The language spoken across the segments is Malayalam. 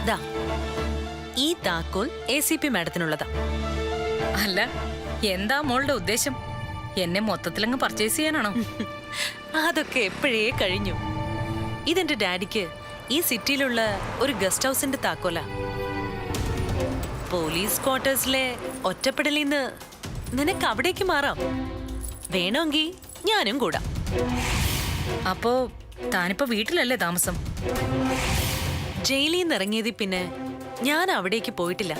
ദാ ഈ താക്കോൽ ACP മാഡത്തിനുള്ളതാ. അല്ല, എന്താ മോളുടെ ഉദ്ദേശം? എന്നെ മൊത്തത്തിലങ്ങ് പർച്ചേസ് ചെയ്യാനാണോ? അതൊക്കെ എപ്പോഴേ കഴിഞ്ഞു. ഇതെന്റെ ഡാഡിക്ക് ഈ സിറ്റിയിലുള്ള ഒരു ഗസ്റ്റ് ഹൗസിന്റെ താക്കോല. പോലീസ് ക്വാർട്ടേഴ്സിലെ ഒറ്റപ്പെടലിന്ന് നിനക്ക് അവിടേക്ക് മാറാം. വേണമെങ്കിൽ ഞാനും കൂടാ. അപ്പോ താനിപ്പോ വീട്ടിലല്ലേ താമസം? ജയിലിൽ നിന്ന് ഇറങ്ങിയതി പിന്നെ ഞാൻ അവിടേക്ക് പോയിട്ടില്ല.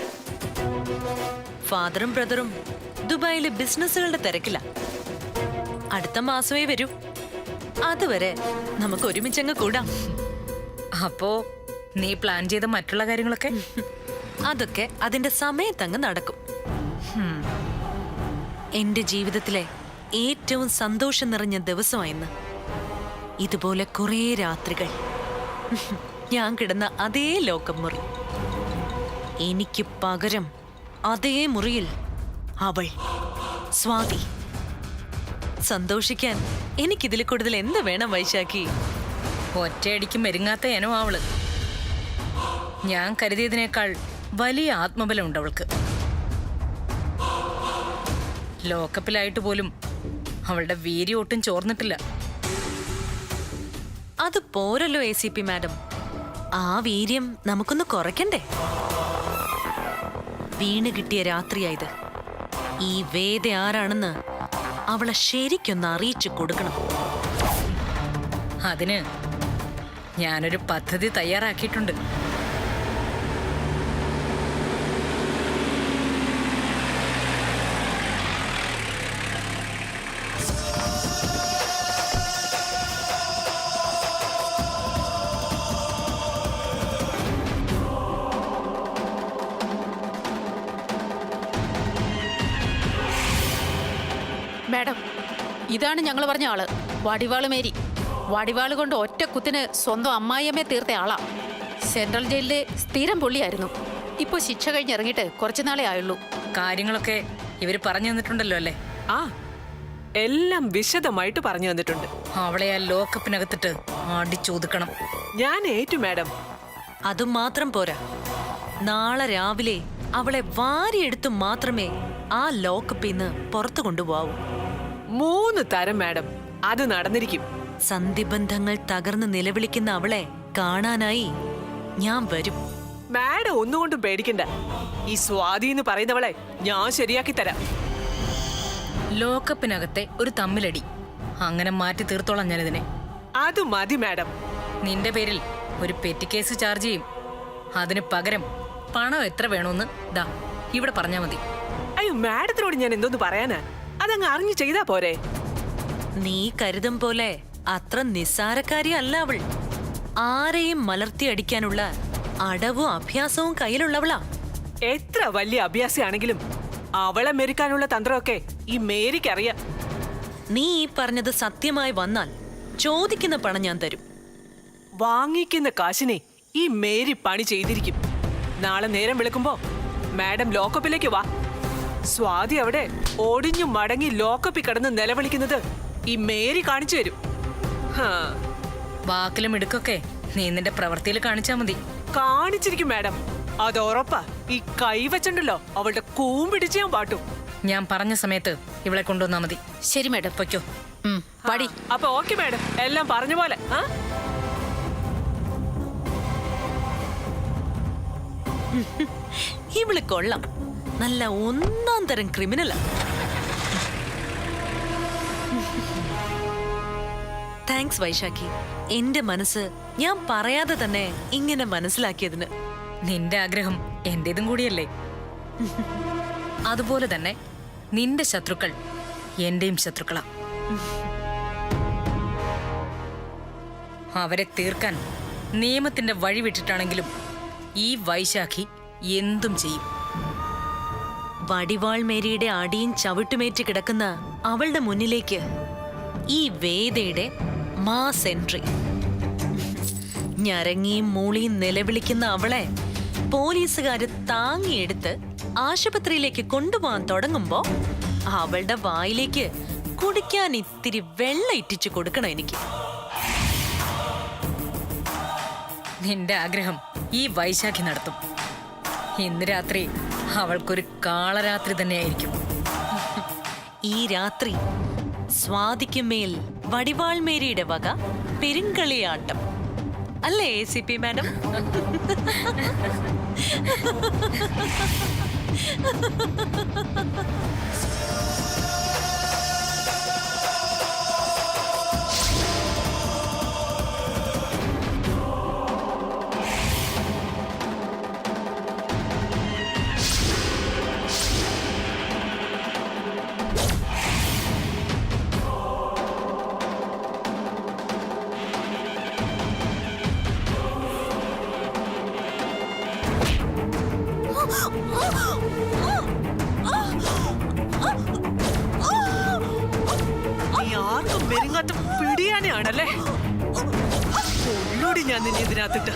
ഫാദറും ബ്രദറും ദുബായിലെ ബിസിനസ്സുകളുടെ തിരക്കില്ല. അടുത്ത മാസമേ വരൂ. അതുവരെ നമുക്ക് ഒരുമിച്ചങ്ങ് കൂടാം. അപ്പോ നീ പ്ലാൻ ചെയ്ത മറ്റുള്ള കാര്യങ്ങളൊക്കെ? അതൊക്കെ അതിന്റെ സമയത്തങ്ങ് നടക്കും. എന്റെ ജീവിതത്തിലെ ഏറ്റവും സന്തോഷം നിറഞ്ഞ ദിവസമായിന്ന്. ഇതുപോലെ കുറേ രാത്രികൾ ഞാൻ കിടന്ന അതേ ലോക്കം മുറി, എനിക്ക് പകരം അതേ മുറിയിൽ അവൾ, സ്വാതി. സന്തോഷിക്കാൻ എനിക്കിതിൽ കൂടുതൽ എന്ത് വേണം വൈശാഖി? ഒറ്റയടിക്ക് മെരുങ്ങാത്ത ഇനം അവള്. ഞാൻ കരുതിയതിനേക്കാൾ വലിയ ആത്മബലമുണ്ട് അവൾക്ക്. ലോക്കപ്പിലായിട്ട് പോലും അവളുടെ വീര്യം ഒട്ടും ചോർന്നിട്ടില്ല. അത് പോരല്ലോ ACP മാഡം. ആ വീര്യം നമുക്കൊന്ന് കുറയ്ക്കണ്ടേ? വീണ് കിട്ടിയ രാത്രിയായത്. ഈ വേദ ആരാണെന്ന് അവളെ ശരിക്കൊന്ന് അറിയിച്ചു കൊടുക്കണം. അതിന് ഞാനൊരു പദ്ധതി തയ്യാറാക്കിയിട്ടുണ്ട്. മാഡം, ഇതാണ് ഞങ്ങൾ പറഞ്ഞ ആള്, വടിവാള് മേരി. വടിവാള് കൊണ്ട് ഒറ്റ കുത്തിന് സ്വന്തം അമ്മായിയമ്മയെ തീർത്ത ആളാ. സെൻട്രൽ ജയിലിലെ സ്ഥിരം പുള്ളിയായിരുന്നു. ഇപ്പൊ ശിക്ഷ കഴിഞ്ഞിറങ്ങിയിട്ട് കുറച്ചുനാളേ ആയുള്ളൂ. കാര്യങ്ങളൊക്കെ ഇവര് പറഞ്ഞു തന്നിട്ടുണ്ടല്ലോ അല്ലേ? ആ, എല്ലാം വിശദമായിട്ട് പറഞ്ഞു തന്നിട്ടുണ്ട്. അവളെ ആ ലോക്കപ്പിനകത്തിട്ട് അടിച്ചൊതുക്കണം. ഞാൻ ഏറ്റു മാഡം. അതുമാത്രം പോരാ, നാളെ രാവിലെ അവളെ വാരിയെടുത്തു മാത്രമേ ആ ലോക്കപ്പിന്ന് പുറത്തു കൊണ്ടുപോവൂ. 3 തരം മാഡം, അത് നടന്നിരിക്കും. സന്ധിബന്ധങ്ങൾ തകർന്ന് നിലവിളിക്കുന്ന അവളെ കാണാനായി ഞാൻ വരും. മാഡം ഒന്നുകൊണ്ടും പേടിക്കണ്ട. ഈ സ്വാതി എന്ന് പറയുന്നവളെ ഞാൻ ശരിയാക്കി തരാം. ലോക്കപ്പിനകത്തെ ഒരു തമ്മിലടി അങ്ങനെ മാറ്റി തീർത്തോളാം ഞാനിതിനെ. അത് മതി മാഡം. നിന്റെ പേരിൽ ഒരു പെറ്റി കേസ് ചാർജ് ചെയ്യും. അതിന് പകരം പണം എത്ര വേണമെന്ന് ദാ ഇവിടെ പറഞ്ഞാ മതി. അയ്യോ, മാഡത്തിനോട് ഞാൻ എന്തോന്ന് പറയാനാ? അതങ്ങ് അറിഞ്ഞു ചെയ്താ പോരെ? നീ കരുതും പോലെ അത്ര നിസ്സാരക്കാരി അല്ല അവൾ. ആരെയും മലർത്തിയടിക്കാനുള്ള അടവും അഭ്യാസവും കയ്യിലുള്ളവളാ. എത്ര വലിയ അഭ്യാസിയാണെങ്കിലും അവളെ മെരുക്കാനുള്ള തന്ത്രമൊക്കെ ഈ മേരിക്കറിയാം. നീ ഈ പറഞ്ഞത് സത്യമായി വന്നാൽ ചോദിക്കുന്ന പണം ഞാൻ തരും. വാങ്ങിക്കുന്ന കാശിനെ ഈ മേരി പണി ചെയ്തിരിക്കും. നാളെ നേരം വിളിക്കുമ്പോ മാഡം ലോക്കപ്പിലേക്ക് വാ. സ്വാതി അവിടെ ഒടിഞ്ഞു മടങ്ങി ലോക്കപ്പിൽ കിടന്ന് നിലവിളിക്കുന്നത് ഈ മേരി കാണിച്ചു തരും. വാക്കിലും ഇടുക്കൊക്കെ നീ നിന്റെ പ്രവൃത്തിയിൽ കാണിച്ചാ മതി. കാണിച്ചിരിക്കും മാഡം, അത് ഉറപ്പാ. ഈ കൈവച്ചുണ്ടല്ലോ അവളുടെ കൂമ്പിടിച്ച് ഞാൻ പാട്ടും. ഞാൻ പറഞ്ഞ സമയത്ത് ഇവളെ കൊണ്ടുവന്നാ മതി. ശരി മാഡം, പൊയ്ക്കോ. വടി. അപ്പൊ ഓക്കെ മാഡം, എല്ലാം പറഞ്ഞ പോലെ. ഇവള് കൊള്ളാം, നല്ല ഒന്നാം തരം ക്രിമിനലാ. താങ്ക്സ് വൈശാഖി, എന്റെ മനസ്സ് ഞാൻ പറയാതെ തന്നെ ഇങ്ങനെ മനസ്സിലാക്കിയതിന്. നിന്റെ ആഗ്രഹം എന്റേതും കൂടിയല്ലേ? അതുപോലെ തന്നെ നിന്റെ ശത്രുക്കൾ എന്റെയും ശത്രുക്കളാ. അവരെ തീർക്കാൻ നിയമത്തിന്റെ വഴി വിട്ടിട്ടാണെങ്കിലും ഈ വൈശാഖി എന്തും ചെയ്യും. വടിവാൾ മേരിയുടെ അടിയും ചവിട്ടുമേറ്റ് കിടക്കുന്ന അവളുടെ മുന്നിലേക്ക് ഈ വേദയുടെ മാസ് എൻട്രി. ഞരങ്ങിയും മൂളിയും നിലവിളിക്കുന്ന അവളെ പോലീസുകാര് താങ്ങിയെടുത്ത് ആശുപത്രിയിലേക്ക് കൊണ്ടുപോകാൻ തുടങ്ങുമ്പോ അവളുടെ വായിലേക്ക് കുടിക്കാൻ ഇത്തിരി വെള്ളം ഇറ്റിച്ചു കൊടുക്കണം എനിക്ക്. നിന്റെ ആഗ്രഹം ഈ വൈശാഖി നടത്തും. ഇന്ന് രാത്രി അവൾക്കൊരു കാളരാത്രി തന്നെയായിരിക്കും. ഈ രാത്രി സ്വാതിക്കുമേൽ വടിവാൾ മേരിയുടെ വക പെരുങ്കളിയാട്ടം അല്ലേ ACP മാഡം? നീ ആർക്കും മെരുങ്ങാത്ത പിടിയാനാണല്ലേ? കൊള്ളോടി ഞാൻ നിന്നെ ഇതിനകത്തിട്ട്.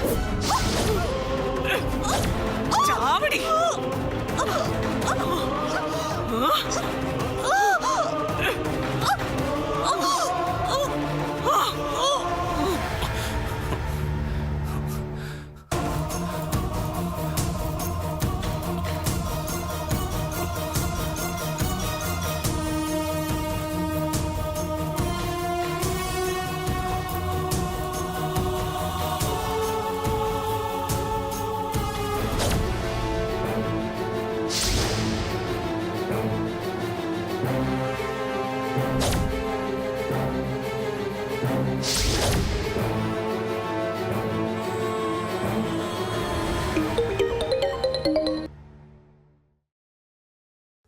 ചാവടി.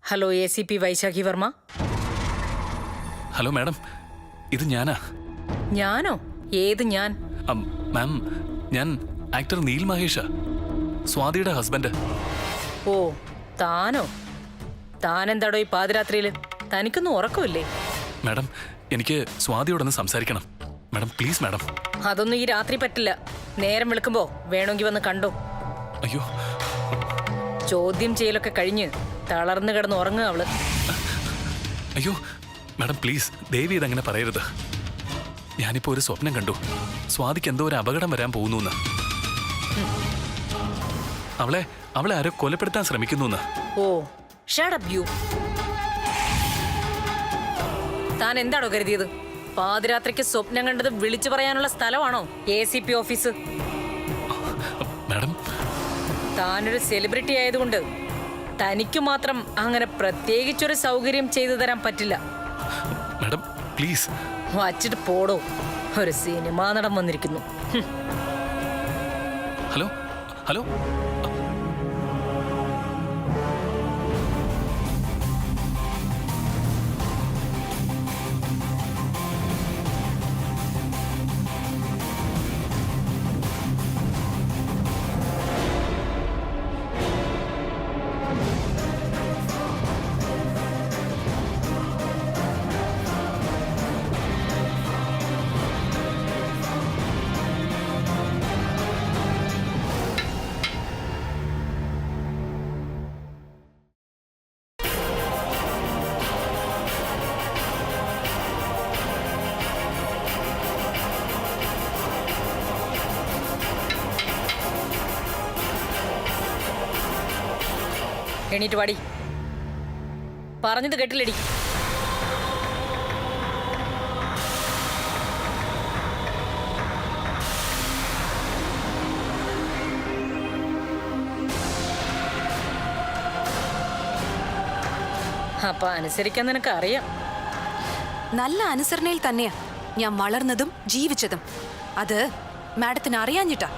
Hello ACP Vaishakhi Varma. Hello madam, ഇത് ഞാനാ. ഞാനോ? ഏത് ഞാൻ? മാം, ഞാൻ ആക്ടർ നീൽ മഹേഷാ, സ്വാതിയുടെ ഹസ്ബൻഡ്. ഓ, താനോ? താനെന്താടോ ഈ പാതിരാത്രിയില്? തനിക്കൊന്നും ഉറക്കമില്ലേ? മാഡം, എനിക്ക് സ്വാതിയോടൊന്ന് സംസാരിക്കണം. Madam please madam. അതൊന്നും ഈ രാത്രി പറ്റില്ല. നേരം വെളുക്കുമ്പോ വേണമെങ്കിൽ വന്ന് കണ്ടോ. അയ്യോ, ചോദ്യം ചെയ്യലൊക്കെ കഴിഞ്ഞ് തളർന്നു കിടന്ന് ഉറങ്ങുക അവള്. അയ്യോ മാഡം പ്ലീസ്, ദേവി ഇതങ്ങനെ പറയരുത്. ഞാനിപ്പോ ഒരു സ്വപ്നം കണ്ടു. സ്വാതിക്ക് എന്തോ ഒരു അപകടം വരാൻ പോകുന്നു. അവളെ ആരോ കൊലപ്പെടുത്താൻ ശ്രമിക്കുന്നു. ഓ, ഷട്ട് അപ്പ് യു. താൻ എന്താണോ കരുതിയത്? പാതിരാത്രിക്ക് സ്വപ്നം കണ്ടത് വിളിച്ചു പറയാനുള്ള സ്ഥലമാണോ ACP ഓഫീസ്? മാഡം, താനൊരു സെലിബ്രിറ്റി ആയതുകൊണ്ട് തനിക്ക് മാത്രം അങ്ങനെ പ്രത്യേകിച്ചൊരു സൗകര്യം ചെയ്തു തരാൻ പറ്റില്ല. Madam please. വച്ചിട്ട് പോടോ, ഒരു സിനിമാ നടൻ വന്നിരിക്കുന്നു. ഹലോ ഹലോ, എണീറ്റ് വാടി. പറഞ്ഞത് കേട്ടില്ലടി. അപ്പൊ അനുസരിക്കാൻ നിനക്ക് അറിയാം. നല്ല അനുസരണയിൽ തന്നെയാ ഞാൻ വളർന്നതും ജീവിച്ചതും. അത് മാഡത്തിന് അറിയാഞ്ഞിട്ടാ.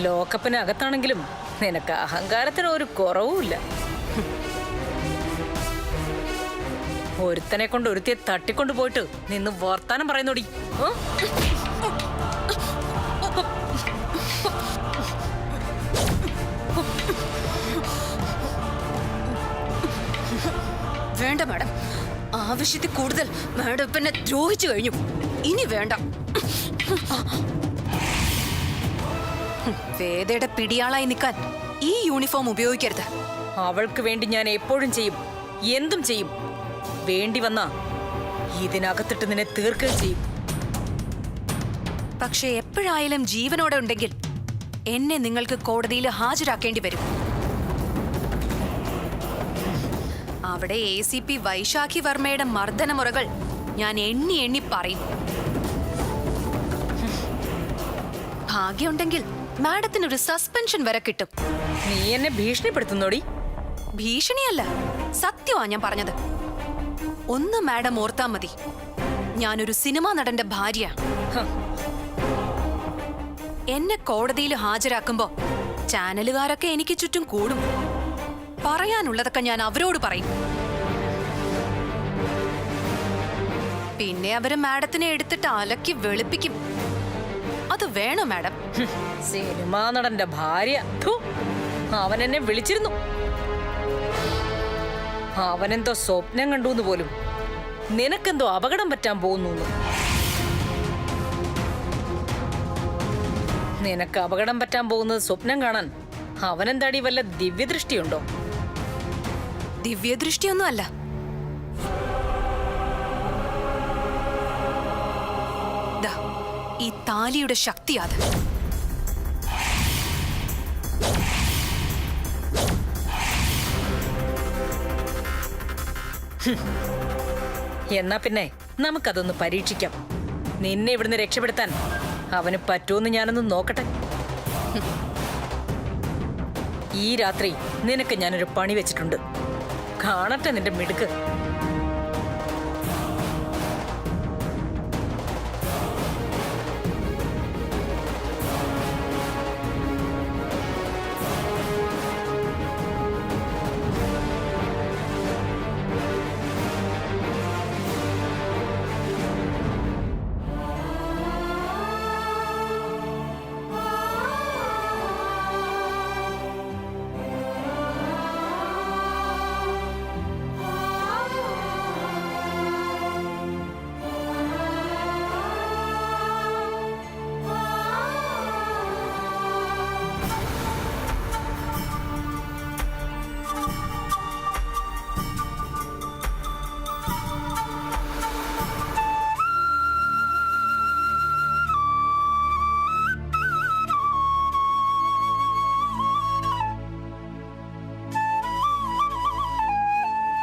ലോക്കപ്പിന് അകത്താണെങ്കിലും നിനക്ക് അഹങ്കാരത്തിന് ഒരു കുറവുമില്ല. ഒരുത്തനെ കൊണ്ട് ഒരുത്തിയെ തട്ടിക്കൊണ്ടു പോയിട്ട് നിന്ന് വർത്താനം പറയുന്നോടി. വേണ്ട മാഡം, ആവശ്യത്തിൽ കൂടുതൽ മാഡം ഇപ്പൊ എന്നെ ദ്രോഹിച്ചു കഴിഞ്ഞു. ഇനി വേണ്ട. വേദയുടെ പിടിയാളായി നിൽക്കാൻ ഈ യൂണിഫോം ഉപയോഗിക്കരുത്. അവൾക്ക് വേണ്ടി ഞാൻ എപ്പോഴും ചെയ്യും, എന്തും ചെയ്യും. വേണ്ടി വന്നാ ഇതിനകത്തിട്ട് നിന്നെ തീർക്കുകയും ചെയ്യും. പക്ഷെ എപ്പോഴായാലും ജീവനോടെ ഉണ്ടെങ്കിൽ എന്നെ നിങ്ങൾക്ക് കോടതിയിൽ ഹാജരാക്കേണ്ടി വരും. അവിടെ ACP വൈശാഖി വർമ്മയുടെ മർദ്ദനമുറകൾ ഞാൻ എണ്ണി എണ്ണി പറയും. ഭാഗ്യമുണ്ടെങ്കിൽ മാഡത്തിനൊരു സസ്പെൻഷൻ വരെ കിട്ടും. നീ എന്നെ ഭീഷണിപ്പെടുത്തുന്നോടി? ഭീഷണിയല്ല, സത്യമാ ഞാൻ പറഞ്ഞത്. ഒന്ന് മാഡം ഓർത്താ മതി, ഞാനൊരു സിനിമാ നടന്റെ ഭാര്യ. എന്നെ കോടതിയിൽ ഹാജരാക്കുമ്പോ ചാനലുകാരൊക്കെ എനിക്ക് ചുറ്റും കൂടും. പറയാനുള്ളതൊക്കെ ഞാൻ അവരോട് പറയും. പിന്നെ അവര് മാഡത്തിനെ എടുത്തിട്ട് അലക്കി വെളുപ്പിക്കും. അത് വേണോ മാഡം? സിനിമാ നടന്റെ ഭാര്യ. ഥു, അവൻ എന്നെ വിളിച്ചിരുന്നു. അവനെന്തോ സ്വപ്നം കണ്ടു പോലും. നിനക്കെന്തോ അപകടം പറ്റാൻ പോകുന്നു. നിനക്ക് അപകടം പറ്റാൻ പോകുന്നത് സ്വപ്നം കാണാൻ അവനെന്താടി വല്ല ദിവ്യദൃഷ്ടിയുണ്ടോ? ദിവ്യദൃഷ്ടിയൊന്നും അല്ല. ദാ, ഈ താലിയുടെ ശക്തി അത്. എന്നാ പിന്നെ നമുക്കതൊന്ന് പരീക്ഷിക്കാം. നിന്നെ ഇവിടുന്ന് രക്ഷപ്പെടുത്താൻ അവന് പറ്റുമെന്ന് ഞാനൊന്ന് നോക്കട്ടെ. ഈ രാത്രി നിനക്ക് ഞാനൊരു പണി വെച്ചിട്ടുണ്ട്. കാണട്ടെ നിന്റെ മിടുക്ക്.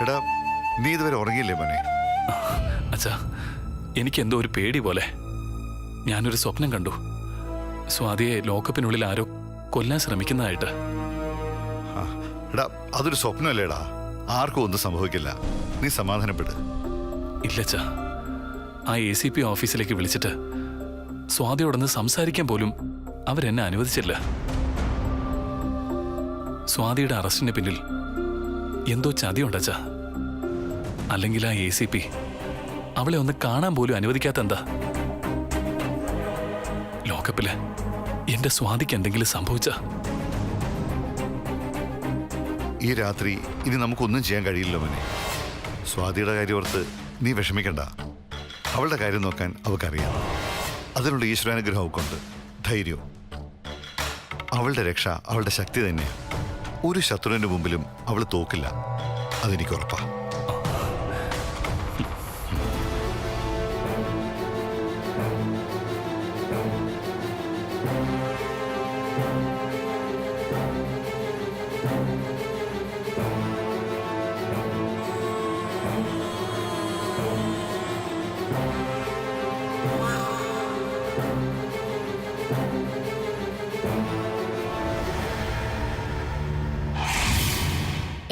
എടാ, നീ ഇതുവരെ ഉറങ്ങിയില്ലേ മോനെ? അച്ഛാ, എനിക്ക് എന്തോ ഒരു പേടി പോലെ. ഞാനൊരു സ്വപ്നം കണ്ടു. സ്വാതിയെ ലോക്കപ്പിനുള്ളിൽ ആരോ കൊല്ലാൻ ശ്രമിക്കുന്നതായിട്ട്. എടാ, അതൊരു സ്വപ്നമല്ലേടാ. ആർക്കും ഒന്നും സംഭവിക്കില്ല. നീ സമാധാനപ്പെട്. ഇല്ലച്ചാ, ആ ACP ഓഫീസിലേക്ക് വിളിച്ചിട്ട് സ്വാതിയോടൊന്ന് സംസാരിക്കാൻ പോലും അവരെന്നെ അനുവദിച്ചില്ല. സ്വാതിയുടെ അറസ്റ്റിന് പിന്നിൽ എന്തോ ചതിയുണ്ടച്ചാ. അല്ലെങ്കിൽ ആ ACP അവളെ ഒന്ന് കാണാൻ പോലും അനുവദിക്കാത്ത എന്താ? ലോകപ്പില് എന്റെ സ്വാതിക്ക് എന്തെങ്കിലും സംഭവിച്ച ഈ രാത്രി ഇനി നമുക്കൊന്നും ചെയ്യാൻ കഴിയില്ല മോനെ. സ്വാതിയുടെ കാര്യം ഓർത്ത് നീ വിഷമിക്കണ്ട. അവളുടെ കാര്യം നോക്കാൻ അവൾക്കറിയാം. അതിനുള്ള ഈശ്വരാനുഗ്രഹം അവൾക്കുണ്ട്. ധൈര്യവും. അവളുടെ രക്ഷ അവളുടെ ശക്തി തന്നെയാണ്. ഒരു ശത്രുവിന്റെ മുമ്പിലും അവൾ തോക്കില്ല. അതെനിക്ക് ഉറപ്പാ.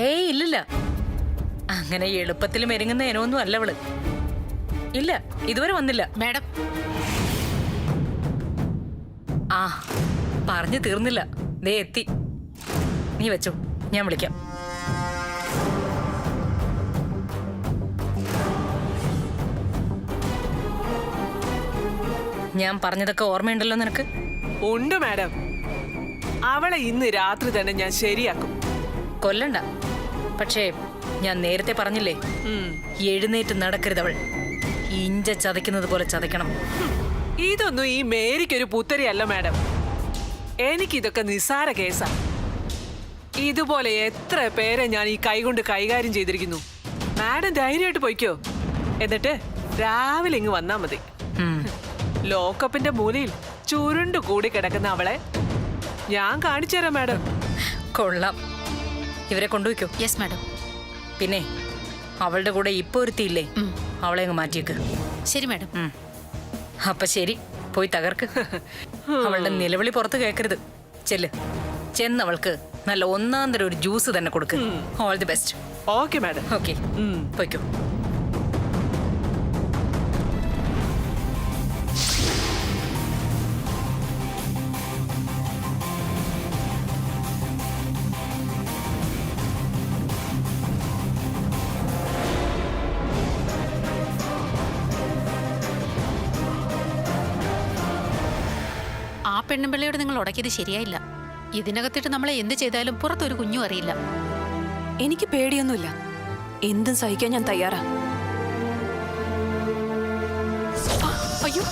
ഏയ് ഇല്ലില്ല, അങ്ങനെ എളുപ്പത്തിൽ മെരുങ്ങുന്ന ഇനമൊന്നും അല്ല അവള്. ഇല്ല, ഇതുവരെ വന്നില്ല. മാഡം, ആ, പറഞ്ഞു തീർന്നില്ല. ദേ എത്തി. നീ വെച്ചോ, ഞാൻ വിളിക്കാം. ഞാൻ പറഞ്ഞതൊക്കെ ഓർമ്മയുണ്ടല്ലോ നിനക്ക്? ഉണ്ട് മാഡം. അവളെ ഇന്ന് രാത്രി തന്നെ ഞാൻ ശരിയാക്കും. കൊല്ലണ്ട. പക്ഷേ ഞാൻ നേരത്തെ പറഞ്ഞില്ലേ, എഴുന്നേറ്റ് നടക്കരുതവൾ. ഇഞ്ച ചതയ്ക്കുന്നത് പോലെ ചതയ്ക്കണം. ഇതൊന്നും ഈ മേരിക്കൊരു പുത്തരിയല്ല മാഡം. എനിക്കിതൊക്കെ നിസ്സാര കേസാ. ഇതുപോലെ എത്ര പേരെ ഞാൻ ഈ കൈകൊണ്ട് കൈകാര്യം ചെയ്തിരിക്കുന്നു. മാഡം ധൈര്യമായിട്ട് പോയിക്കോ. എന്നിട്ട് രാവിലെ ഇങ്ങ് വന്നാ മതി. ലോക്കപ്പിന്റെ മൂലയിൽ ചുരുണ്ടു കൂടി കിടക്കുന്ന അവളെ ഞാൻ കാണിച്ചു തരാം മാഡം. കൊള്ളാം. ഇവരെ കൊണ്ടുവയ്ക്കോ. Yes madam. പിന്നെ അവളുടെ കൂടെ ഇപ്പൊ ഒരുത്തിയില്ലേ, അവളെ അങ്ങ് മാറ്റിയേക്ക്. ശരി മാഡം. അപ്പൊ ശരി, പോയി തകർക്ക്. അവളുടെ നിലവിളി പുറത്ത് കേൾക്കരുത്. ചെല്ല്, ചെന്നവൾക്ക് നല്ല ഒന്നാം തരം ഒരു ജ്യൂസ് തന്നെ കൊടുക്ക്. All the best. Okay madam. Okay, പോയിക്കോ. ആ പെണ്ണുമ്പിള്ളയോട് നിങ്ങൾ ഉടക്കിയത് ശരിയായില്ല. ഇതിനകത്തിട്ട് നമ്മളെ എന്ത് ചെയ്താലും പുറത്തൊരു കുഞ്ഞും അറിയില്ല. എനിക്ക് പേടിയൊന്നുമില്ല. എന്തും സഹിക്കാൻ ഞാൻ തയ്യാറാ. അയ്യോ,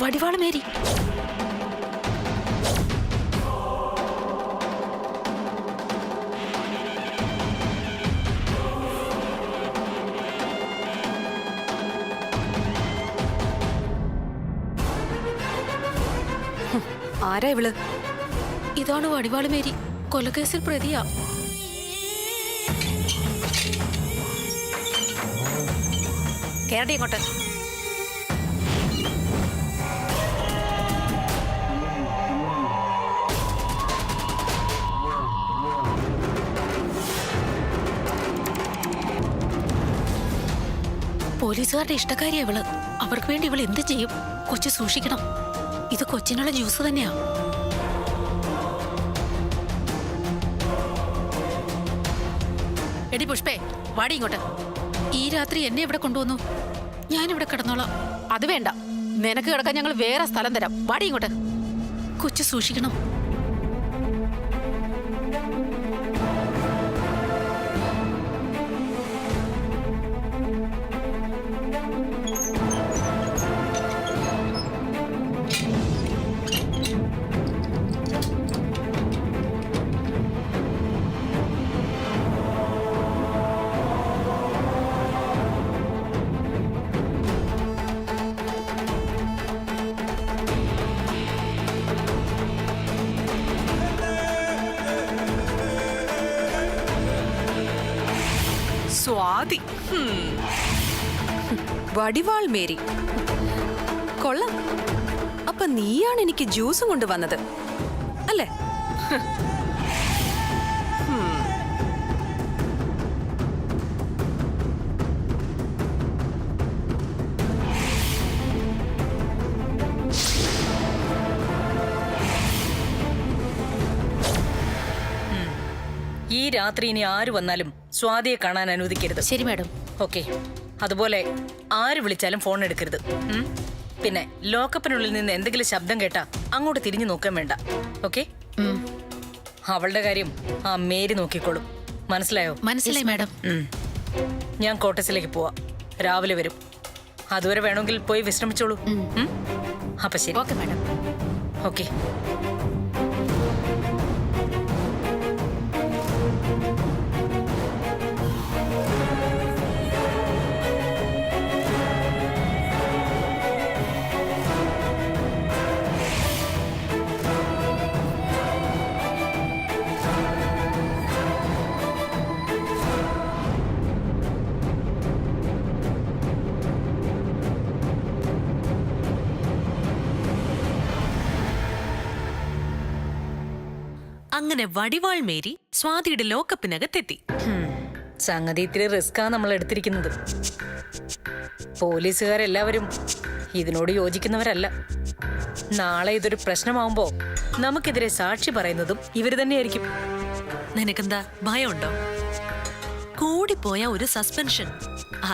വടിവാള് മേരി. ആരാ ഇവള്? ഇതാണ് വടിവാള് മേരി, കൊലക്കേസിൽ പ്രതിയാ. കേരടി ഇങ്ങോട്ട്. പോലീസുകാരുടെ ഇഷ്ടക്കാരിയാ ഇവള്. അവർക്ക് വേണ്ടി ഇവൾ എന്ത് ചെയ്യും? കൊച്ചു സൂക്ഷിക്കണം. ഇത് കൊച്ചിനുള്ള ജ്യൂസ് തന്നെയാ. എടി പുഷ്പേ, വാടി ഇങ്ങോട്ട്. ഈ രാത്രി എന്നെ ഇവിടെ കൊണ്ടുവന്നു. ഞാനിവിടെ കിടന്നോളാം. അത് വേണ്ട, നിനക്ക് കിടക്കാൻ ഞങ്ങൾ വേറെ സ്ഥലം തരാം. വാടി ഇങ്ങോട്ട്. കൊച്ചു സൂക്ഷിക്കണം. സ്വാതി. വടിവാൾ മേരി, കൊള്ളാം. അപ്പൊ നീയാണ് എനിക്ക് ജ്യൂസും കൊണ്ടുവന്നത് അല്ലേ? ഈ രാത്രി ഇനി ആര് വന്നാലും സ്വാതിയെ കാണാൻ അനുവദിക്കരുത്. ശരി മാഡം. ഓക്കെ. അതുപോലെ ആര് വിളിച്ചാലും ഫോൺ എടുക്കരുത്. പിന്നെ ലോക്കപ്പിനുള്ളിൽ നിന്ന് എന്തെങ്കിലും ശബ്ദം കേട്ടാ അങ്ങോട്ട് തിരിഞ്ഞു നോക്കാൻ വേണ്ട. ഓക്കെ? അവളുടെ കാര്യം ആ മേരി നോക്കിക്കോളും. മനസ്സിലായോ? മനസ്സിലായി മാഡം. ഞാൻ കോട്ടസിലേക്ക് പോവാ. രാവിലെ വരും. അതുവരെ വേണമെങ്കിൽ പോയി വിശ്രമിച്ചോളൂ. അപ്പൊ ശരി. Okay madam. ഓക്കെ. അങ്ങനെ വടിവാൾ മേരി സ്വാതിയുടെ ലോക്കപ്പിനകത്തെത്തി. സംഗതി ഇത്തിരി റിസ്ക്കാ നമ്മൾ എടുത്തിരിക്കുന്നത്. പോലീസുകാരെല്ലാവരും ഇതിനോട് യോജിക്കുന്നവരല്ല. നാളെ ഇതൊരു പ്രശ്നമാവുമ്പോ നമുക്കെതിരെ സാക്ഷി പറയുന്നതും ഇവര് തന്നെയായിരിക്കും. നിനക്കെന്താ ഭയമുണ്ടോ? കൂടിപ്പോയ ഒരു സസ്പെൻഷൻ.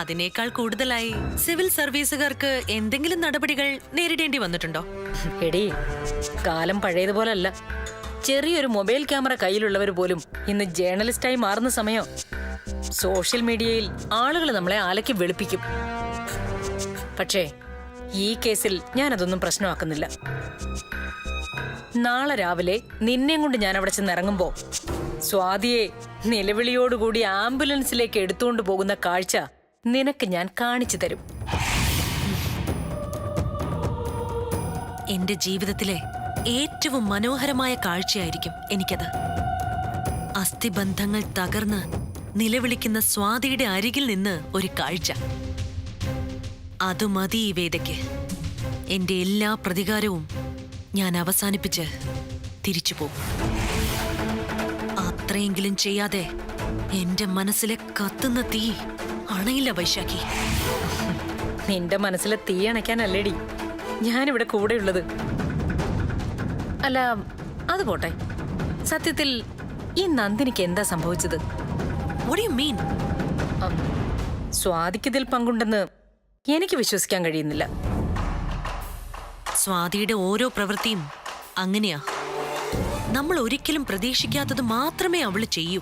അതിനേക്കാൾ കൂടുതലായി സിവിൽ സർവീസുകാർക്ക് എന്തെങ്കിലും നടപടികൾ നേരിടേണ്ടി വന്നിട്ടുണ്ടോ? എടീ, കാലം പഴയതുപോലല്ല. ചെറിയൊരു മൊബൈൽ ക്യാമറ കയ്യിലുള്ളവർ പോലും ഇന്ന് ജേർണലിസ്റ്റായി മാറുന്ന സമയം. സോഷ്യൽ മീഡിയയിൽ ആളുകൾ നമ്മളെ ആലയ്ക്ക് വെളുപ്പിക്കും. പക്ഷേ ഈ കേസിൽ ഞാനതൊന്നും പ്രശ്നമാക്കുന്നില്ല. നാളെ രാവിലെ നിന്നെയും കൊണ്ട് ഞാൻ അവിടെ ചെന്ന് ഇറങ്ങുമ്പോ സ്വാതിയെ നിലവിളിയോടുകൂടി ആംബുലൻസിലേക്ക് എടുത്തുകൊണ്ട് പോകുന്ന കാഴ്ച നിനക്ക് ഞാൻ കാണിച്ചു തരും. എന്റെ ജീവിതത്തിലെ ഏറ്റവും മനോഹരമായ കാഴ്ചയായിരിക്കും എനിക്കത്. അസ്ഥിബന്ധങ്ങൾ തകർന്ന് നിലവിളിക്കുന്ന സ്വാതിയുടെ അരികിൽ നിന്ന് ഒരു കാഴ്ച. അത് മതി ഈ വേദയ്ക്ക്. എന്റെ എല്ലാ പ്രതികാരവും ഞാൻ അവസാനിപ്പിച്ച് തിരിച്ചു പോകും. അത്രയെങ്കിലും ചെയ്യാതെ എന്റെ മനസ്സിലെ കത്തുന്ന തീ അണയില്ല വൈശാഖി. നിന്റെ മനസ്സിലെ തീ അണയ്ക്കാനല്ലേടി ഞാനിവിടെ കൂടെയുള്ളത്. അല്ല, അത് പോട്ടെ. സത്യത്തിൽ ഈ നന്ദിനിക്ക് എന്താ സംഭവിച്ചത്? What do you mean? സ്വാതിക്കിതിൽ പങ്കുണ്ടെന്ന് എനിക്ക് വിശ്വസിക്കാൻ കഴിയുന്നില്ല. സ്വാതിയുടെ ഓരോ പ്രവൃത്തിയും അങ്ങനെയാ. നമ്മൾ ഒരിക്കലും പ്രതീക്ഷിക്കാത്തത് മാത്രമേ അവള് ചെയ്യൂ.